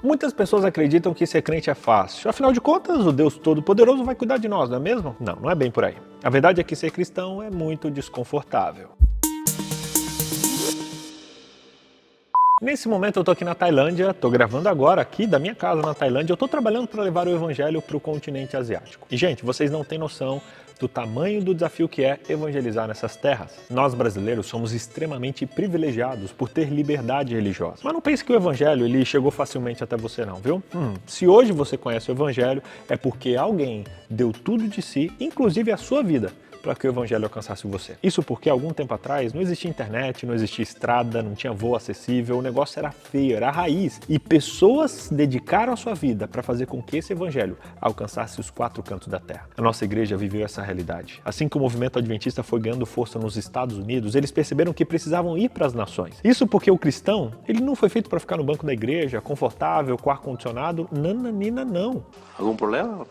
Muitas pessoas acreditam que ser crente é fácil. Afinal de contas, o Deus Todo-Poderoso vai cuidar de nós, não é mesmo? Não, não é bem por aí. A verdade é que ser cristão é muito desconfortável. Nesse momento eu tô aqui na Tailândia, tô gravando agora aqui da minha casa na Tailândia, eu tô trabalhando para levar o evangelho para o continente asiático. E gente, vocês não têm noção do tamanho do desafio que é evangelizar nessas terras. Nós brasileiros somos extremamente privilegiados por ter liberdade religiosa. Mas não pense que o evangelho ele chegou facilmente até você não, viu? Se hoje você conhece o evangelho, é porque alguém deu tudo de si, inclusive a sua vida, para que o evangelho alcançasse você. Isso porque algum tempo atrás não existia internet, não existia estrada, não tinha voo acessível, o negócio era feio, era a raiz. E pessoas dedicaram a sua vida para fazer com que esse evangelho alcançasse os quatro cantos da terra. A nossa igreja viveu essa realidade. Assim que o movimento adventista foi ganhando força nos Estados Unidos, eles perceberam que precisavam ir para as nações. Isso porque o cristão, ele não foi feito para ficar no banco da igreja, confortável, com ar-condicionado, nananina não. Algum problema?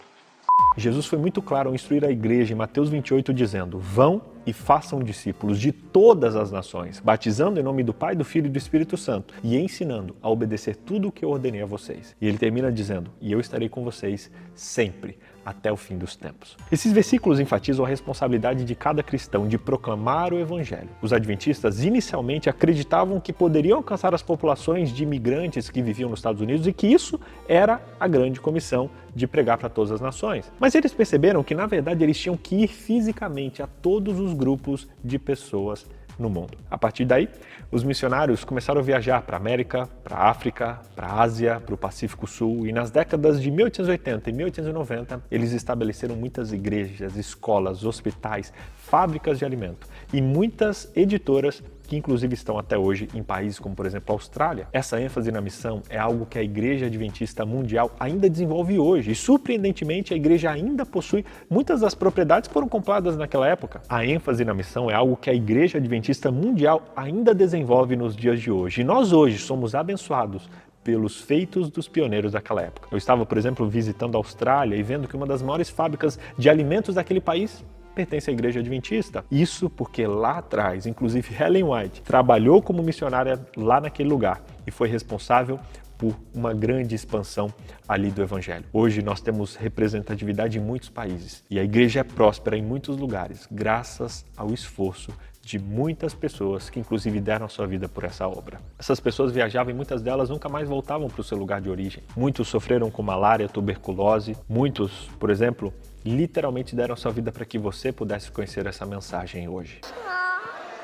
Jesus foi muito claro ao instruir a igreja em Mateus 28, dizendo: vão e façam discípulos de todas as nações, batizando em nome do Pai, do Filho e do Espírito Santo e ensinando a obedecer tudo o que eu ordenei a vocês. E ele termina dizendo: e eu estarei com vocês sempre, até o fim dos tempos. Esses versículos enfatizam a responsabilidade de cada cristão de proclamar o evangelho. Os adventistas inicialmente acreditavam que poderiam alcançar as populações de imigrantes que viviam nos Estados Unidos e que isso era a grande comissão de pregar para todas as nações. Mas eles perceberam que, na verdade, eles tinham que ir fisicamente a todos os grupos de pessoas no mundo. A partir daí, os missionários começaram a viajar para a América, para a África, para a Ásia, para o Pacífico Sul, e nas décadas de 1880 e 1890, eles estabeleceram muitas igrejas, escolas, hospitais, fábricas de alimento e muitas editoras que inclusive estão até hoje em países como, por exemplo, a Austrália. Essa ênfase na missão é algo que a Igreja Adventista Mundial ainda desenvolve hoje e, surpreendentemente, a igreja ainda possui muitas das propriedades que foram compradas naquela época. A ênfase na missão é algo que a Igreja Adventista Mundial ainda desenvolve nos dias de hoje. E nós hoje somos abençoados pelos feitos dos pioneiros daquela época. Eu estava, por exemplo, visitando a Austrália e vendo que uma das maiores fábricas de alimentos daquele país pertence à Igreja Adventista. Isso porque lá atrás, inclusive Ellen White trabalhou como missionária lá naquele lugar e foi responsável por uma grande expansão ali do Evangelho. Hoje nós temos representatividade em muitos países e a igreja é próspera em muitos lugares, graças ao esforço de muitas pessoas que inclusive deram a sua vida por essa obra. Essas pessoas viajavam e muitas delas nunca mais voltavam para o seu lugar de origem. Muitos sofreram com malária, tuberculose, muitos, por exemplo, literalmente deram a sua vida para que você pudesse conhecer essa mensagem hoje.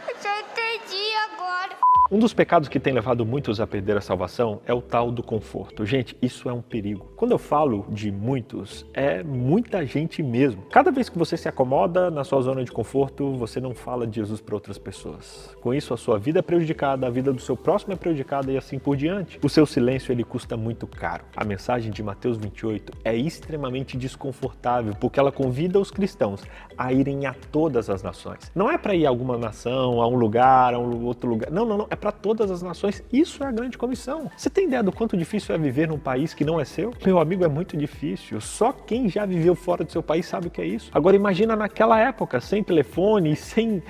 Eu já entendi agora. Um dos pecados que tem levado muitos a perder a salvação é o tal do conforto. Gente, isso é um perigo. Quando eu falo de muitos, é muita gente mesmo. Cada vez que você se acomoda na sua zona de conforto, você não fala de Jesus para outras pessoas. Com isso, a sua vida é prejudicada, a vida do seu próximo é prejudicada e assim por diante. O seu silêncio, ele custa muito caro. A mensagem de Mateus 28 é extremamente desconfortável, porque ela convida os cristãos a irem a todas as nações. Não é para ir a alguma nação, a um lugar, a um outro lugar. Não, é para todas as nações. Isso é a grande comissão. Você tem ideia do quanto difícil é viver num país que não é seu? Meu amigo, é muito difícil. Só quem já viveu fora do seu país sabe o que é isso. Agora imagina naquela época, sem telefone, sem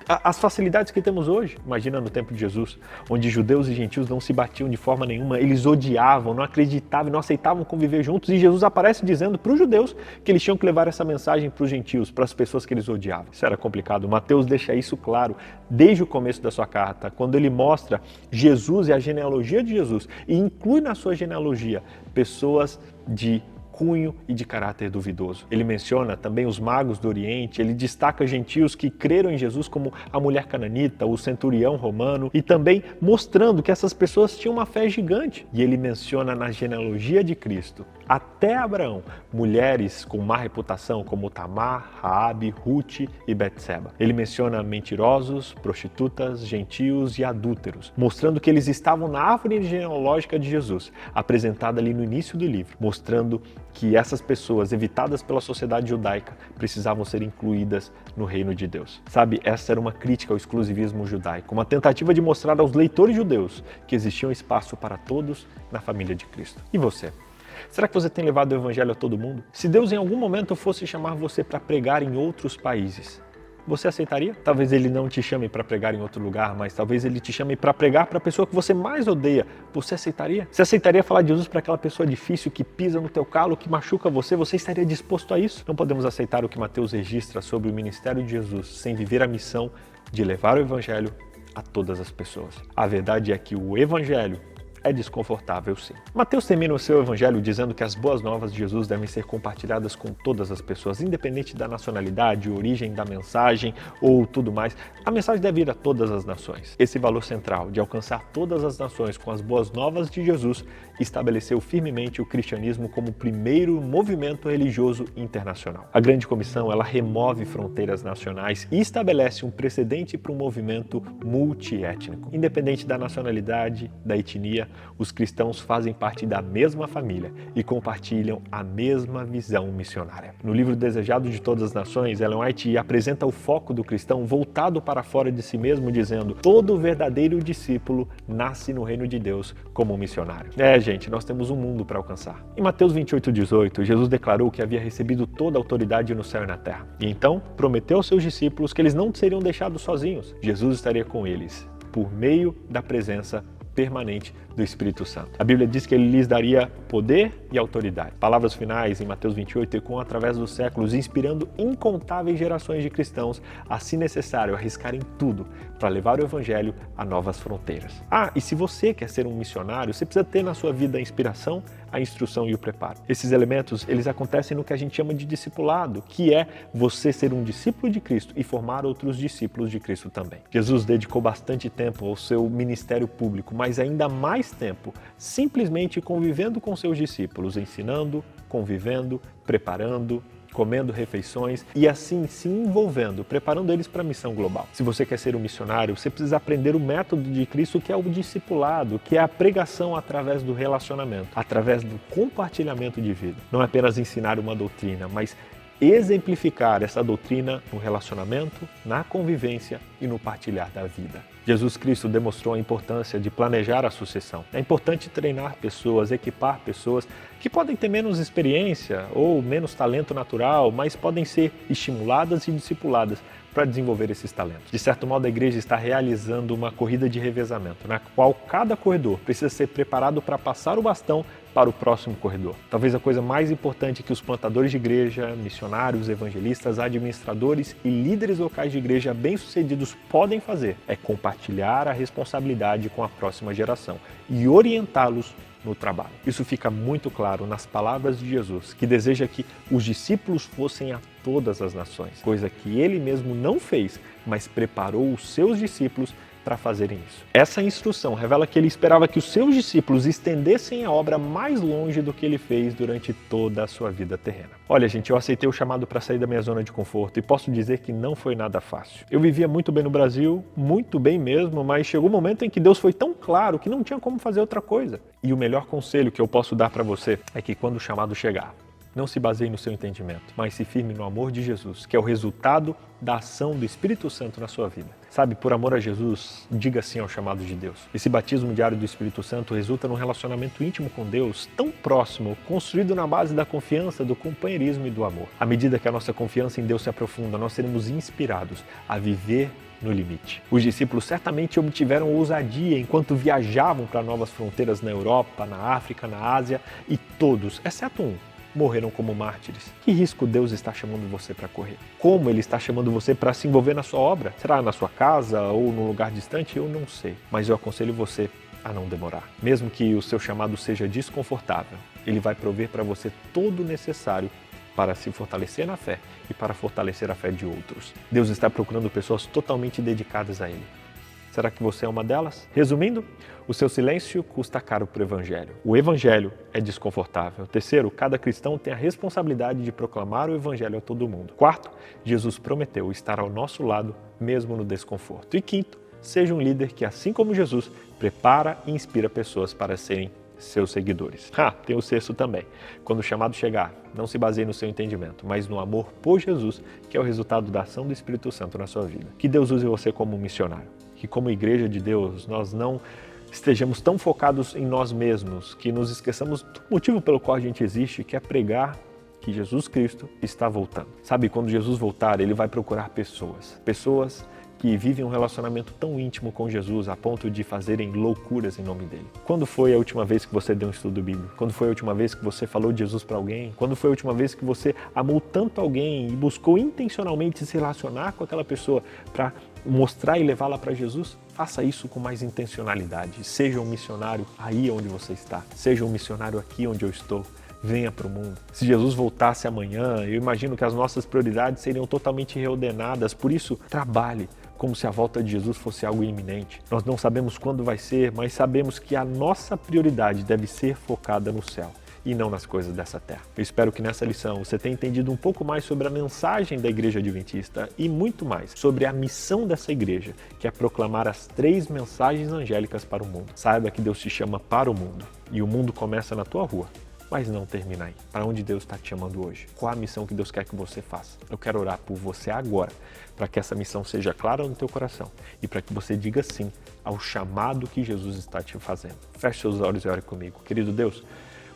as facilidades que temos hoje. Imagina no tempo de Jesus, onde judeus e gentios não se batiam de forma nenhuma, eles odiavam, não acreditavam, não aceitavam conviver juntos, e Jesus aparece dizendo para os judeus que eles tinham que levar essa mensagem para os gentios, para as pessoas que eles odiavam. Isso era complicado. Mateus deixa isso claro desde o começo da sua carta, quando ele mostra Jesus e a genealogia de Jesus, e inclui na sua genealogia pessoas de cunho e de caráter duvidoso. Ele menciona também os magos do Oriente, ele destaca gentios que creram em Jesus como a mulher cananita, o centurião romano, e também mostrando que essas pessoas tinham uma fé gigante. E ele menciona na genealogia de Cristo, até Abraão, mulheres com má reputação como Tamar, Raabe, Ruth e Betseba. Ele menciona mentirosos, prostitutas, gentios e adúlteros, mostrando que eles estavam na árvore genealógica de Jesus, apresentada ali no início do livro, mostrando que essas pessoas evitadas pela sociedade judaica precisavam ser incluídas no reino de Deus. Sabe, essa era uma crítica ao exclusivismo judaico, uma tentativa de mostrar aos leitores judeus que existia um espaço para todos na família de Cristo. E você? Será que você tem levado o evangelho a todo mundo? Se Deus em algum momento fosse chamar você para pregar em outros países, Você aceitaria? Talvez ele não te chame para pregar em outro lugar, mas talvez ele te chame para pregar para a pessoa que você mais odeia. Você aceitaria? Você aceitaria falar de Jesus para aquela pessoa difícil que pisa no teu calo, que machuca você? Você estaria disposto a isso? Não podemos aceitar o que Mateus registra sobre o ministério de Jesus sem viver a missão de levar o evangelho a todas as pessoas. A verdade é que o evangelho é desconfortável, sim. Mateus termina o seu evangelho dizendo que as boas novas de Jesus devem ser compartilhadas com todas as pessoas, independente da nacionalidade, origem da mensagem ou tudo mais. A mensagem deve ir a todas as nações. Esse valor central de alcançar todas as nações com as boas novas de Jesus estabeleceu firmemente o cristianismo como o primeiro movimento religioso internacional. A Grande Comissão, ela remove fronteiras nacionais e estabelece um precedente para um movimento multiétnico. Independente da nacionalidade, da etnia, os cristãos fazem parte da mesma família e compartilham a mesma visão missionária. No livro Desejado de Todas as Nações, Ellen White apresenta o foco do cristão voltado para fora de si mesmo, dizendo: todo verdadeiro discípulo nasce no reino de Deus como missionário. Gente, nós temos um mundo para alcançar. Em Mateus 28:18, Jesus declarou que havia recebido toda a autoridade no céu e na terra. E então prometeu aos seus discípulos que eles não seriam deixados sozinhos. Jesus estaria com eles por meio da presença permanente do Espírito Santo. A Bíblia diz que ele lhes daria poder e autoridade. Palavras finais em Mateus 28 ecoam através dos séculos, inspirando incontáveis gerações de cristãos a, se necessário, arriscarem tudo para levar o evangelho a novas fronteiras. E se você quer ser um missionário, você precisa ter na sua vida a inspiração, a instrução e o preparo. Esses elementos, eles acontecem no que a gente chama de discipulado, que é você ser um discípulo de Cristo e formar outros discípulos de Cristo também. Jesus dedicou bastante tempo ao seu ministério público, mas ainda mais tempo simplesmente convivendo com seus discípulos, ensinando, convivendo, preparando, comendo refeições e assim se envolvendo, preparando eles para a missão global. Se você quer ser um missionário, você precisa aprender o método de Cristo, que é o discipulado, que é a pregação através do relacionamento, através do compartilhamento de vida. Não é apenas ensinar uma doutrina, mas exemplificar essa doutrina no relacionamento, na convivência e no partilhar da vida. Jesus Cristo demonstrou a importância de planejar a sucessão. É importante treinar pessoas, equipar pessoas que podem ter menos experiência ou menos talento natural, mas podem ser estimuladas e discipuladas para desenvolver esses talentos. De certo modo, a igreja está realizando uma corrida de revezamento, na qual cada corredor precisa ser preparado para passar o bastão para o próximo corredor. Talvez a coisa mais importante que os plantadores de igreja, missionários, evangelistas, administradores e líderes locais de igreja bem-sucedidos podem fazer é compartilhar a responsabilidade com a próxima geração e orientá-los no trabalho. Isso fica muito claro nas palavras de Jesus, que deseja que os discípulos fossem a todas as nações, coisa que ele mesmo não fez, mas preparou os seus discípulos para fazerem isso. Essa instrução revela que ele esperava que os seus discípulos estendessem a obra mais longe do que ele fez durante toda a sua vida terrena. Olha, gente, eu aceitei o chamado para sair da minha zona de conforto e posso dizer que não foi nada fácil. Eu vivia muito bem no Brasil, muito bem mesmo, mas chegou um momento em que Deus foi tão claro que não tinha como fazer outra coisa. E o melhor conselho que eu posso dar para você é que quando o chamado chegar, não se baseie no seu entendimento, mas se firme no amor de Jesus, que é o resultado da ação do Espírito Santo na sua vida. Sabe, por amor a Jesus, diga sim ao chamado de Deus. Esse batismo diário do Espírito Santo resulta num relacionamento íntimo com Deus, tão próximo, construído na base da confiança, do companheirismo e do amor. À medida que a nossa confiança em Deus se aprofunda, nós seremos inspirados a viver no limite. Os discípulos certamente obtiveram ousadia enquanto viajavam para novas fronteiras na Europa, na África, na Ásia, e todos, exceto um, morreram como mártires. Que risco Deus está chamando você para correr? Como Ele está chamando você para se envolver na sua obra? Será na sua casa ou num lugar distante? Eu não sei. Mas eu aconselho você a não demorar. Mesmo que o seu chamado seja desconfortável, Ele vai prover para você todo o necessário para se fortalecer na fé e para fortalecer a fé de outros. Deus está procurando pessoas totalmente dedicadas a Ele. Será que você é uma delas? Resumindo, o seu silêncio custa caro para o Evangelho. O Evangelho é desconfortável. Terceiro, cada cristão tem a responsabilidade de proclamar o Evangelho a todo mundo. Quarto, Jesus prometeu estar ao nosso lado, mesmo no desconforto. E quinto, seja um líder que, assim como Jesus, prepara e inspira pessoas para serem seus seguidores. Tem o sexto também. Quando o chamado chegar, não se baseie no seu entendimento, mas no amor por Jesus, que é o resultado da ação do Espírito Santo na sua vida. Que Deus use você como um missionário. Que como igreja de Deus, nós não estejamos tão focados em nós mesmos, que nos esqueçamos do motivo pelo qual a gente existe, que é pregar que Jesus Cristo está voltando. Sabe, quando Jesus voltar, ele vai procurar pessoas que vivem um relacionamento tão íntimo com Jesus a ponto de fazerem loucuras em nome dele. Quando foi a última vez que você deu um estudo bíblico? Quando foi a última vez que você falou de Jesus para alguém? Quando foi a última vez que você amou tanto alguém e buscou intencionalmente se relacionar com aquela pessoa para mostrar e levá-la para Jesus? Faça isso com mais intencionalidade. Seja um missionário aí onde você está. Seja um missionário aqui onde eu estou. Venha para o mundo. Se Jesus voltasse amanhã, eu imagino que as nossas prioridades seriam totalmente reordenadas. Por isso, trabalhe como se a volta de Jesus fosse algo iminente. Nós não sabemos quando vai ser, mas sabemos que a nossa prioridade deve ser focada no céu e não nas coisas dessa terra. Eu espero que nessa lição você tenha entendido um pouco mais sobre a mensagem da Igreja Adventista e muito mais sobre a missão dessa igreja, que é proclamar as 3 mensagens angélicas para o mundo. Saiba que Deus te chama para o mundo e o mundo começa na tua rua. Mas não termina aí. Para onde Deus está te chamando hoje? Qual a missão que Deus quer que você faça? Eu quero orar por você agora, para que essa missão seja clara no teu coração e para que você diga sim ao chamado que Jesus está te fazendo. Feche seus olhos e ore comigo. Querido Deus,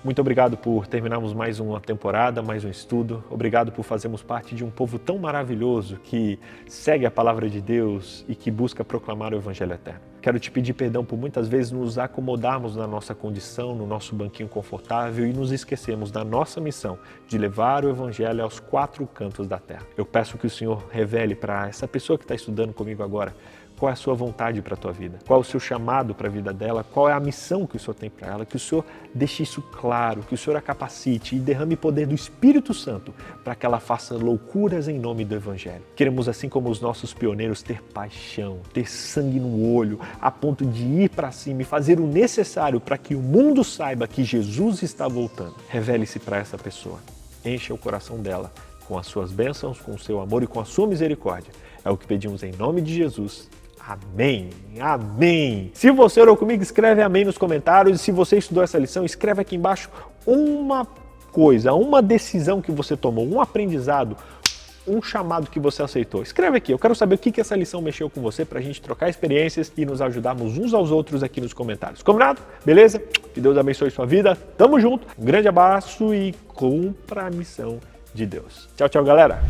muito obrigado por terminarmos mais uma temporada, mais um estudo. Obrigado por fazermos parte de um povo tão maravilhoso que segue a palavra de Deus e que busca proclamar o Evangelho eterno. Quero te pedir perdão por muitas vezes nos acomodarmos na nossa condição, no nosso banquinho confortável e nos esquecemos da nossa missão de levar o Evangelho aos 4 cantos da terra. Eu peço que o Senhor revele para essa pessoa que está estudando comigo agora qual é a sua vontade para a tua vida, qual é o seu chamado para a vida dela, qual é a missão que o Senhor tem para ela, que o Senhor deixe isso claro, que o Senhor a capacite e derrame poder do Espírito Santo para que ela faça loucuras em nome do Evangelho. Queremos, assim como os nossos pioneiros, ter paixão, ter sangue no olho, a ponto de ir para cima e fazer o necessário para que o mundo saiba que Jesus está voltando. Revele-se para essa pessoa, encha o coração dela com as suas bênçãos, com o seu amor e com a sua misericórdia. É o que pedimos em nome de Jesus. Amém, amém. Se você orou comigo, escreve amém nos comentários. E se você estudou essa lição, escreve aqui embaixo uma coisa, uma decisão que você tomou, um aprendizado, um chamado que você aceitou. Escreve aqui, eu quero saber o que essa lição mexeu com você para a gente trocar experiências e nos ajudarmos uns aos outros aqui nos comentários. Combinado? Beleza? Que Deus abençoe sua vida. Tamo junto. Um grande abraço e cumpra a missão de Deus. Tchau, tchau, galera.